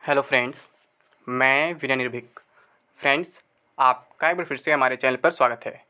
Hello friends, मैं विनय निर्भीक। Friends, आपका एक बार फिर से हमारे चैनल पर स्वागत है।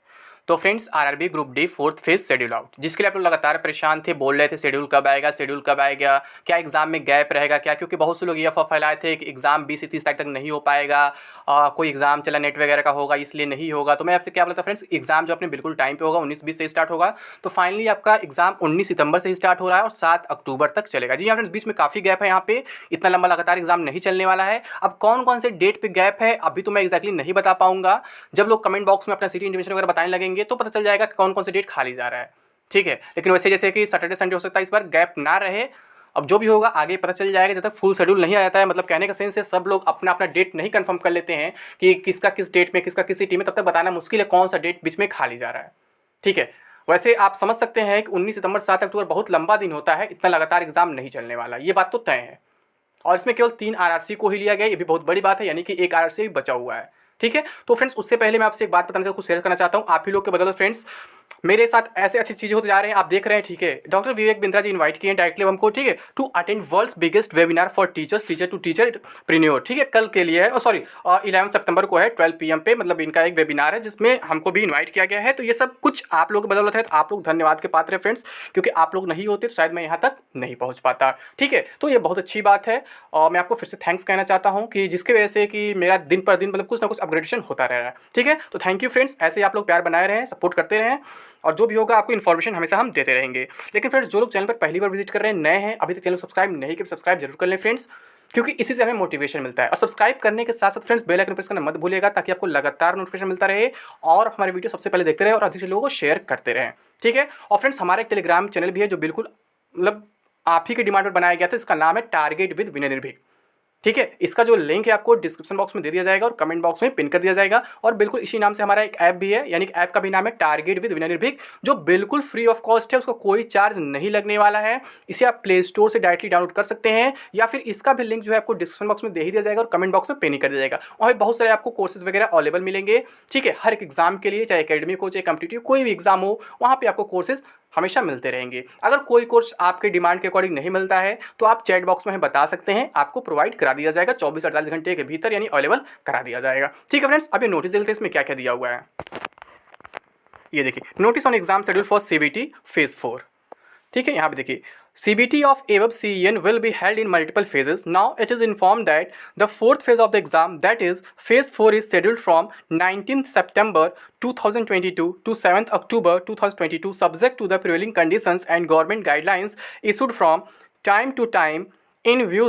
तो friends, RRB group D fourth phase schedule out, जिसके लिए आप लोग लगातार परेशान थे, बोल रहे थे शेड्यूल कब आएगा, शेड्यूल कब आएगा, क्या एग्जाम में गैप रहेगा क्या, क्योंकि बहुत से लोग ये अफवाह फैलाए थे कि एग्जाम 20 से 30 तारीख तक नहीं हो पाएगा, कोई एग्जाम चला नेट वगैरह का होगा इसलिए नहीं होगा। तो मैं आपसे क्या बोलता फ्रेंड्स, एग्जाम जो अपने बिल्कुल टाइम पे होगा, 19-20 से स्टार्ट होगा। तो फाइनली आपका एग्जाम 19 सितंबर से ही स्टार्ट हो रहा है और 7 अक्टूबर तक चलेगा। जी हाँ फ्रेंड्स, बीच में काफ़ी गैप है, यहाँ पे इतना लंबा लगातार एग्जाम नहीं चलने वाला है। अब कौन कौन से डेट पे गैप है अभी तो मैं एक्जैक्टली नहीं बता पाऊंगा। जब लोग कमेंट बॉक्स में अपना सिटी इंटीमेशन वगैरह बताने लगेंगे तो पता चल जाएगा कौन कौन से डेट खाली जा रहा है। ठीक है, लेकिन वैसे जैसे कि सैटरडे संडे हो सकता है इस बार गैप ना रहे। अब जो भी होगा आगे पता चल जाएगा। जब तक फुल शेड्यूल नहीं आ जाता है, मतलब कहने का सेंस है सब लोग अपना अपना डेट नहीं कंफर्म कर लेते हैं कि किसका किस डेट में किसका किस सिटी में, तब तक बताना मुश्किल है कौन सा डेट बीच में खाली जा रहा है। ठीक है, वैसे आप समझ सकते हैं कि 19 सितंबर 7 अक्टूबर बहुत लंबा दिन होता है, इतना लगातार एग्जाम नहीं चलने वाला, ये बात तो तय है। और इसमें केवल 3 आरआरसी को ही लिया गया, ये भी बहुत बड़ी बात है, यानी कि एक आरआरसी भी बचा हुआ है। ठीक है, तो फ्रेंड्स उससे पहले मैं आपसे एक बात बताना कुछ शेयर करना चाहता हूँ। आप ही लोग के बदौलत फ्रेंड्स मेरे साथ ऐसे अच्छी चीज़ें होते जा रहे हैं, आप देख रहे हैं। ठीक है, डॉक्टर विवेक बिंद्रा जी इनवाइट किए हैं डायरेक्टली हमको, ठीक है, to attend world's biggest webinar for teachers, teacher to teacherpreneur. ठीक है, कल के लिए है, सॉरी 11 सितंबर को है 12 PM पे, मतलब इनका एक वेबिनार है जिसमें हमको भी इन्वाइट किया गया है। तो ये सब कुछ आप लोगों की बदौलत है, तो आप लोग धन्यवाद के पात्र हैं फ्रेंड्स, क्योंकि आप लोग नहीं होते तो शायद मैं यहाँ तक नहीं पहुँच पाता। ठीक है, तो ये बहुत अच्छी बात है और मैं आपको फिर से थैंक्स कहना चाहता हूँ कि जिसकी वजह से कि मेरा दिन पर दिन मतलब कुछ ना कुछ अपग्रेडेशन होता रह रहा है। ठीक है, तो थैंक यू फ्रेंड्स, ऐसे ही आप लोग प्यार बनाए रहें, सपोर्ट करते रहें और जो भी होगा आपको इन्फॉर्मेशन हमेशा हम देते रहेंगे। लेकिन फ्रेंड्स, जो लोग चैनल पर पहली बार विजिट कर रहे हैं, नए हैं, अभी तक चैनल सब्सक्राइब नहीं किया, सब्सक्राइब जरूर कर लें फ्रेंड्स, क्योंकि इसी से हमें मोटिवेशन मिलता है। और सब्सक्राइब करने के साथ साथ फ्रेंड्स बेल आइकन प्रेस करना मत भूलिएगा, ताकि आपको लगातार नोटिफिकेशन मिलता रहे और हमारे वीडियो सबसे पहले देखते रहे और अधिक से लोगों को शेयर करते रहें। ठीक है, और फ्रेंड्स हमारा एक टेलीग्राम चैनल भी है जो बिल्कुल मतलब आप ही के डिमांड पर बनाया गया था, इसका नाम है टारगेट विद विनय निर्भीक। ठीक है, इसका जो लिंक है आपको डिस्क्रिप्शन बॉक्स में दे दिया जाएगा और कमेंट बॉक्स में पिन कर दिया जाएगा। और बिल्कुल इसी नाम से हमारा एक ऐप भी है, यानी कि ऐप का भी नाम है टारगेट विद विनय निर्भीक, जो बिल्कुल फ्री ऑफ कॉस्ट है, उसका कोई चार्ज नहीं लगने वाला है। इसे आप प्ले स्टोर से डायरेक्टली डाउनलोड कर सकते हैं, या फिर इसका भी लिंक जो है आपको डिस्क्रिप्शन बॉक्स में दे ही दिया जाएगा और कमेंट बॉक्स में पिन ही कर दिया जाएगा। वहाँ पे बहुत सारे आपको कोर्सेज वगैरह अवेलेबल मिलेंगे। ठीक है, हर एक एग्जाम के लिए, चाहे एकेडमिक हो चाहे कम्पिटिटिव कोई भी एग्जाम हो, वहाँ पे आपको कोर्सेज हमेशा मिलते रहेंगे। अगर कोई कोर्स आपके डिमांड के अकॉर्डिंग नहीं मिलता है तो आप चैट बॉक्स में हमें बता सकते हैं, आपको प्रोवाइड करा दिया जाएगा 24-48 घंटे के भीतर, यानी अवेलेबल करा दिया जाएगा। ठीक है फ्रेंड्स, अभी नोटिस देखते हैं इसमें क्या क्या दिया हुआ है। ये देखिए, notice on exam schedule for CBT phase 4। ठीक है, यहाँ पे देखिए, CBT of ABAP CEN will be held in multiple phases. Now it is informed that the fourth phase of the exam, that is phase 4, is scheduled from 19th September 2022 to 7th October 2022, subject to the prevailing conditions and government guidelines issued from time to time in view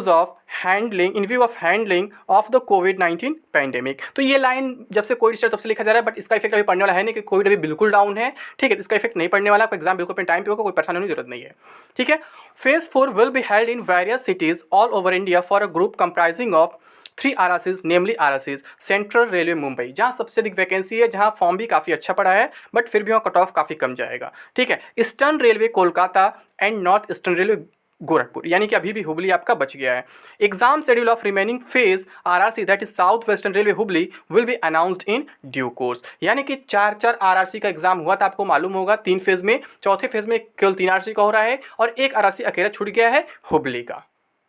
of handling of the COVID-19 pandemic. तो ये line जब से Covid start तब से लिखा जा रहा है, बट इसका इफेक्ट अभी पड़ने वाला है नहीं, कि कोविड अभी बिल्कुल डाउन है। ठीक है, इसका इफेक्ट नहीं पड़ने वाला, आपका एग्जाम बिल्कुल अपने टाइम पे होगा, कोई परेशानी होने की जरूरत नहीं है। ठीक है, phase 4 will be held in various cities all over India for a group comprising of 3 RRCs, namely RRCs central railway Mumbai, जहाँ सबसे अधिक वैकेंसी है, जहाँ फॉर्म भी काफ़ी अच्छा पड़ा है, बट फिर भी वहाँ कट ऑफ काफ़ी कम जाएगा। ठीक है, eastern railway Kolkata and north eastern railway Gorakhpur, यानी कि अभी भी हुबली आपका बच गया है। Exam schedule of remaining phase RRC, that is south western railway Hubli, will be announced in due course. यानी कि 4 आरआरसी का एग्जाम हुआ था, आपको मालूम होगा 3 फेज में, चौथे फेज में केवल 3 आरआरसी का हो रहा है और एक आरआरसी अकेला छूट गया है हुबली का।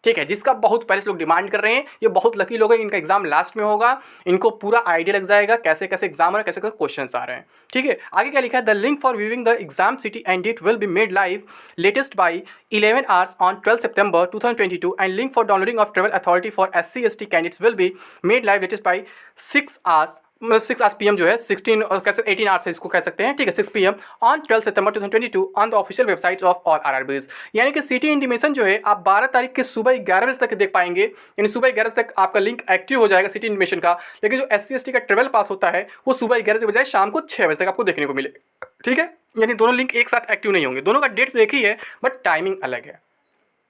ठीक है, जिसका बहुत पहले से लोग डिमांड कर रहे हैं। ये बहुत लकी लोग हैं, इनका एग्जाम लास्ट में होगा, इनको पूरा आइडिया लग जाएगा कैसे कैसे एग्जाम हो रहा है, कैसे कैसे क्वेश्चंस आ रहे हैं। ठीक है, आगे क्या लिखा है, the link for viewing the exam city and date will be made live latest by 11 hours on 12 September 2022, and link for downloading of travel authority for SC/ST candidates will be made live latest by 6 hours, मतलब 6 hours PM जो है 16 और कैसे 18 hours से इसको कह सकते हैं। ठीक है, 6 PM on 12 September 2022 on the official websites of all RRBs। यानी कि सिटी इंटीमेशन जो है आप 12 तारीख के सुबह 11 बजे तक देख पाएंगे, यानी सुबह 11 बजे तक आपका लिंक एक्टिव हो जाएगा सिटी इंटीमेशन का। लेकिन जो SC/ST का ट्रेवल पास होता है वो सुबह 11 के बजाय शाम को 6 बजे तक आपको देखने को मिलेगा। ठीक है, यानी दोनों लिंक एक साथ एक्टिव नहीं होंगे, दोनों का डेट तो एक ही है बट टाइमिंग अलग है।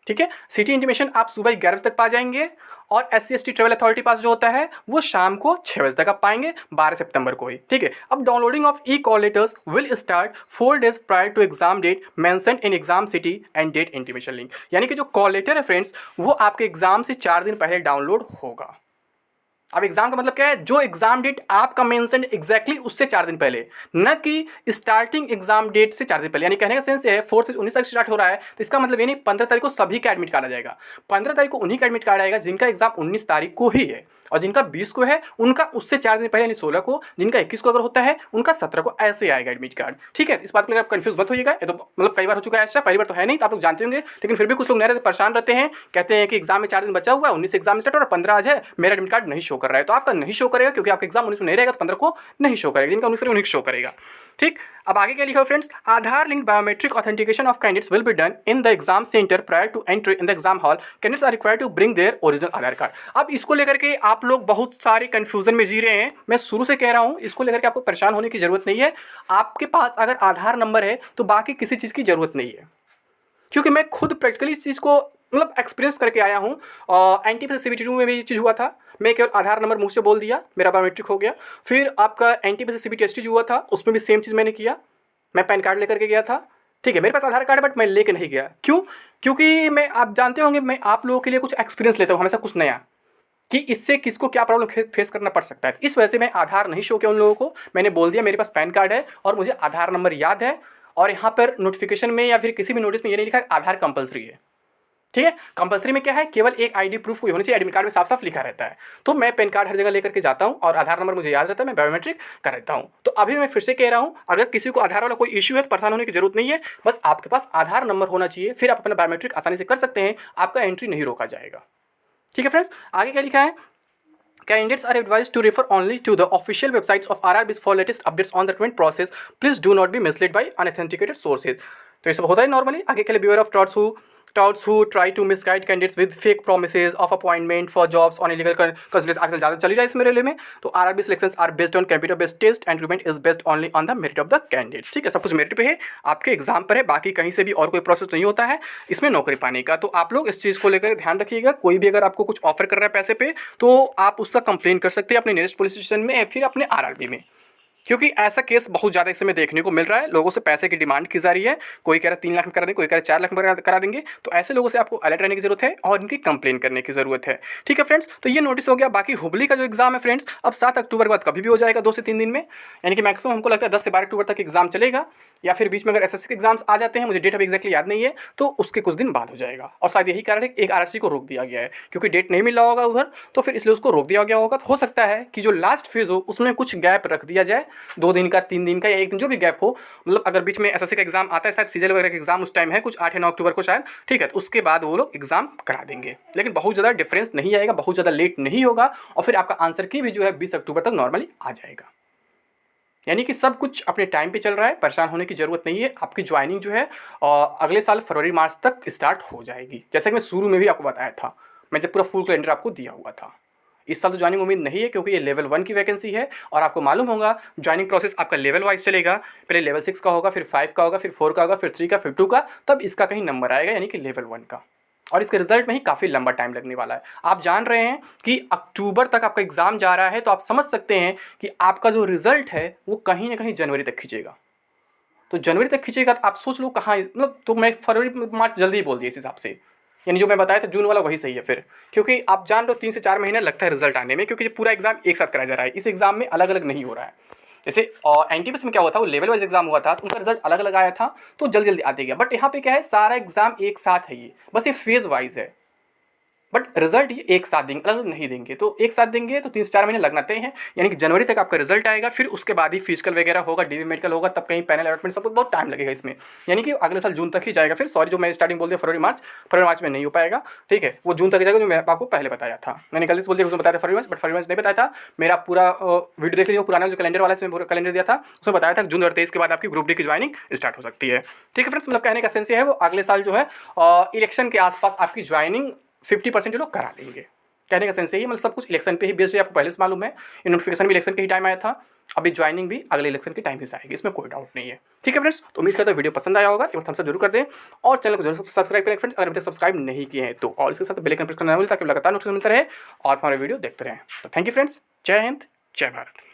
ठीक है, सिटी इंटीमेशन आप सुबह 11 बजे तक पा जाएंगे और SC/ST ट्रेवल अथॉरिटी पास जो होता है वो शाम को 6 बजे तक आप पाएंगे, 12 सितंबर को ही। ठीक है, अब downloading of e call letters will start 4 days prior to exam date mentioned in exam city and date intimation link. यानी कि जो कॉल लेटर है फ्रेंड्स, वो आपके एग्जाम से 4 दिन पहले डाउनलोड होगा। अब एग्जाम का मतलब क्या है, जो एग्जाम डेट आपका मेंशन एग्जैक्टली उससे 4 दिन पहले, न कि स्टार्टिंग एग्जाम डेट से 4 दिन पहले। यानी कहने का सेंस ये है 4 से 19 तारीख स्टार्ट हो रहा है, तो इसका मतलब ये नहीं 15 तारीख को सभी का एडमिट कार्ड आ जाएगा। 15 तारीख को उन्हीं का एडमिट कार्ड आएगा जिनका एग्जाम 19 तारीख को ही है, और जिनका 20 को है उनका उससे 4 दिन पहले यानी 16 को, जिनका 21 को अगर होता है उनका 17 को, ऐसे आएगा एडमिट कार्ड। ठीक है, इस बात के लिए आप कंफ्यूज मत होइएगा, ये तो मतलब कई बार हो चुका है ऐसा, पहली बार तो है नहीं, तो आप लोग जानते होंगे, लेकिन फिर भी कुछ लोग नए रहते परेशान रहते हैं, कहते हैं कि एग्जाम में 4 दिन बचा हुआ है, 19 एग्जाम स्टार्ट और 15 आज है, मेरा एडमिट कार्ड नहीं शो कर रहा है। तो आपका नहीं शो करेगा क्योंकि आपका एग्जाम 19 में नहीं रहेगा, तो 15 को नहीं शो करेगा, जिनका 19 उन्हीं शो करेगा। ठीक, अब आगे क्या लिखा है friends, Aadhaar link biometric authentication of candidates will be done in the exam centre prior to entry in the exam hall, candidates are required to bring their original Aadhaar card. अब इसको लेकर के आप लोग बहुत सारे कंफ्यूजन में जी रहे हैं, मैं शुरू से कह रहा हूं, इसको लेकर के आपको परेशान होने की जरूरत नहीं है। आपके पास अगर आधार नंबर है तो बाकी किसी चीज़ की जरूरत नहीं है, क्योंकि मैं खुद प्रैक्टिकली इस चीज़ को मतलब एक्सपीरियंस करके आया हूँ। NTPC CBT 2 में भी ये चीज़ हुआ था, मैं केवल आधार नंबर मुंह से बोल दिया, मेरा बायोमेट्रिक हो गया। फिर आपका NTPC CBT ST जो हुआ था उसमें भी सेम चीज़ मैंने किया, मैं पैन कार्ड लेकर के गया था। ठीक है, मेरे पास आधार कार्ड है बट मैं लेके नहीं गया, क्यों? क्योंकि मैं, आप जानते होंगे, मैं आप लोगों के लिए कुछ एक्सपीरियंस लेता हूँ हमेशा, कुछ नया, कि इससे किसको क्या प्रॉब्लम फेस करना पड़ सकता है। इस वजह से मैं आधार नहीं शो किया उन लोगों को, मैंने बोल दिया मेरे पास पैन कार्ड है और मुझे आधार नंबर याद है, और यहाँ पर नोटिफिकेशन में या फिर किसी भी नोटिस में ये नहीं लिखा आधार कंपलसरी है। ठीक है, कंपलसरी में क्या है, केवल एक ID प्रूफ कोई होनी चाहिए, एडमिट कार्ड में साफ साफ लिखा रहता है। तो मैं पैन कार्ड हर जगह लेकर के जाता हूँ और आधार नंबर मुझे याद रहता है, मैं बायोमेट्रिक कर देता हूँ। तो अभी मैं फिर से कह रहा हूँ, अगर किसी को आधार वाला कोई इश्यू है तो परेशान होने की जरूरत नहीं है, बस आपके पास आधार नंबर होना चाहिए, फिर आप अपना बायोमेट्रिक आसानी से कर सकते हैं, आपका एंट्री नहीं रोका जाएगा। ठीक है फ्रेंड्स, आगे क्या लिखा है, candidates are advised to refer only to the official websites of RRBs for latest updates on the recruitment process. Please do not be misled by unauthenticated sources. तो ये सब होता है नॉर्मली। आगे के लिए beware of touts who try to misguide candidates with fake promises of appointment for jobs on illegal consultants। आजकल ज़्यादा चली रहा है इसमें रेलवे में। तो RRB selections are based on computer based test and recruitment is based only on the merit of the candidates। ठीक है, सब कुछ मेरिट पे है, आपके एग्जाम पर है, बाकी कहीं से भी और कोई प्रोसेस नहीं होता है इसमें नौकरी पाने का। तो आप लोग इस चीज़ को लेकर ध्यान रखिएगा, कोई भी अगर आपको कुछ ऑफर कर रहा है पैसे पे तो आप उसका कंप्लेन कर सकते हैं अपने नियरेस्ट पुलिस स्टेशन में या फिर अपने RRB में, क्योंकि ऐसा केस बहुत ज़्यादा इस समय देखने को मिल रहा है। लोगों से पैसे की डिमांड की जा रही है, कोई कह रहा है 3 लाख में करा देंगे, कोई कह रहा है 4 लाख में करा देंगे। तो ऐसे लोगों से आपको अलर्ट रहने की जरूरत है और इनकी कंप्लेन करने की जरूरत है। ठीक है फ्रेंड्स, तो ये नोटिस हो गया। बाकी हुबली का जो एग्जाम है फ्रेंड्स, अब 7 अक्टूबर के बाद कभी भी हो जाएगा, 2 से 3 दिन में, यानी कि मैक्सिमम हमको लगता है 10 से 12 अक्टूबर तक एग्जाम चलेगा, या फिर बीच में अगर SSC के एग्जाम्स आ जाते हैं, मुझे डेट अभी एक्जैक्टली याद नहीं है, तो उसके कुछ दिन बाद हो जाएगा। और शायद यही कारण है कि एक RRC को रोक दिया गया है, क्योंकि डेट नहीं मिल रहा होगा उधर, तो फिर इसलिए उसको रोक दिया गया होगा। तो हो सकता है कि जो लास्ट फेज हो उसमें कुछ गैप रख दिया जाए, 2 दिन का, 3 दिन का या 1 दिन, जो भी गैप हो। मतलब अगर बीच में SSC का एग्जाम आता है, शायद CGL वगैरह का एग्जाम उस टाइम है कुछ 8 या 9 अक्टूबर को शायद, ठीक है, तो उसके बाद वो लोग एग्जाम करा देंगे, लेकिन बहुत ज़्यादा डिफरेंस नहीं आएगा, बहुत ज़्यादा लेट नहीं होगा, और फिर आपका आंसर की भी जो है 20 अक्टूबर तक नॉर्मली आ जाएगा। यानी कि सब कुछ अपने टाइम पे चल रहा है, परेशान होने की ज़रूरत नहीं है। आपकी ज्वाइनिंग जो है अगले साल फरवरी मार्च तक स्टार्ट हो जाएगी, जैसे कि मैं शुरू में भी आपको बताया था, मैं जब पूरा फुल कैलेंडर आपको दिया हुआ था। इस साल तो ज्वाइनिंग उम्मीद नहीं है, क्योंकि ये लेवल 1 की वैकेंसी है, और आपको मालूम होगा ज्वाइनिंग प्रोसेस आपका लेवल वाइज चलेगा। पहले लेवल 6 का होगा, फिर 5 का होगा, फिर 4 का होगा, फिर 3 का, फिर 2 का, तब इसका कहीं नंबर आएगा, यानी कि लेवल 1 का। और इसके रिजल्ट में ही काफ़ी लंबा टाइम लगने वाला है। आप जान रहे हैं कि अक्टूबर तक आपका एग्ज़ाम जा रहा है, तो आप समझ सकते हैं कि आपका जो रिजल्ट है वो कहीं ना कहीं जनवरी तक खींचेगा। तो जनवरी तक खींचेगा तो आप सोच लो कहाँ, मतलब तो मैं फरवरी मार्च जल्दी ही बोल दिया इस हिसाब से, यानी जो मैं बताया था जून वाला वही सही है फिर, क्योंकि आप जान लो 3 से 4 महीने लगता है रिजल्ट आने में, क्योंकि पूरा एग्जाम एक साथ कराया जा रहा है। इस एग्जाम में अलग अलग नहीं हो रहा है। जैसे NTPC में क्या हुआ था, वो लेवल वाइज एग्जाम हुआ था, तो उनका रिजल्ट अलग अलग आया था, तो जल्दी जल्दी आते गया। बट यहाँ पे क्या है, सारा एग्जाम एक साथ है, ये बस ये फेज वाइज है, बट रिजल्ट ये एक साथ देंगे, अलग अलग नहीं देंगे। तो एक साथ देंगे तो 3 से 4 महीने लगना तय हैं, यानी कि जनवरी तक आपका रिजल्ट आएगा, फिर उसके बाद ही फिजिकल वगैरह होगा, DV मेडिकल होगा, तब कहीं पैनल अलॉटमेंट, सब बहुत टाइम लगेगा इसमें, यानी कि अगले साल जून तक ही जाएगा। फिर सॉरी, जो मैं स्टार्टिंग बोल दिया फरवरी मार्च में नहीं हो पाएगा, ठीक है, वो जून तक जाएगा, जो मैं आपको पहले बताया था। मैंने गलती से बोल दिया, उसमें बताया था फरवरी मार्च, बट फरवरी मार्च नहीं बताया था। मेरा पूरा वीडियो देख लीजिए, पुराना जो कैलेंडर वाला है, कैलेंडर दिया था, उसमें बताया था जून 23 के बाद आपकी ग्रुप डी की ज्वाइनिंग स्टार्ट हो सकती है। ठीक है फ्रेंड्स, मतलब कहने का सेंस ये है, वो अगले साल जो है इलेक्शन के आसपास आपकी ज्वाइनिंग 50% लोग करा लेंगे। कहने का सेंस यही है, मतलब सब कुछ इलेक्शन पे ही बेस्ड है, आपको पहले से मालूम है। ये नोटिफिकेशन भी इलेक्शन के ही टाइम आया था, अभी ज्वाइनिंग भी अगले इलेक्शन के टाइम ही से आएगी, इसमें कोई डाउट नहीं है। ठीक है फ्रेंड्स, तो उम्मीद करता हूँ वीडियो पसंद आया होगा, एक बार थम्स अप जरूर कर दें, और चैनल को जरूर सब्सक्राइब करें फ्रेंड्स, अगर अभी तक सब्सक्राइब नहीं किए हैं तो, और इसके साथ बेल आइकन प्रेस करना ना भूलें, ताकि लगातार नोटिफिकेशन मिलता रहे और हमारे वीडियो देखते रहें। तो थैंक यू फ्रेंड्स, जय हिंद, जय भारत।